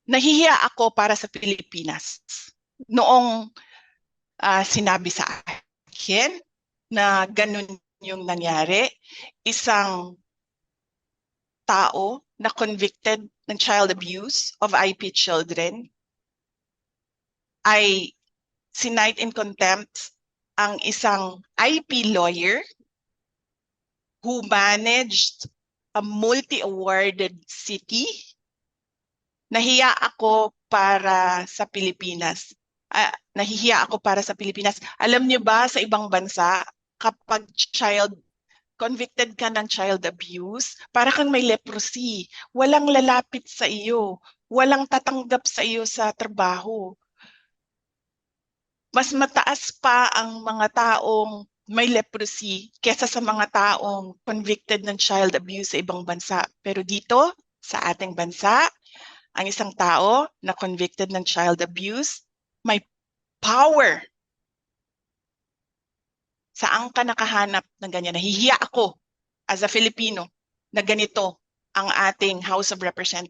nahihiya ako para sa Pilipinas. Noong sinabi sa akin na ganun yung nangyari, isang tao na convicted ng child abuse of IP children ay sinight in contempt ang isang IP lawyer who managed a multi-awarded city. Nahiya ako para sa Pilipinas. Nahihiya ako para sa Pilipinas. Alam niyo ba, sa ibang bansa, kapag convicted ka ng child abuse, para kang may leprosy. Walang lalapit sa iyo. Walang tatanggap sa iyo sa trabaho. Mas mataas pa ang mga taong may leprosy kesa sa mga taong convicted ng child abuse sa ibang bansa. Pero dito, sa ating bansa, ang isang tao na convicted ng child abuse, may power. Saan ka nakahanap ng ganyan? Nahihiya ako as a Filipino na ganito ang ating House of Representatives.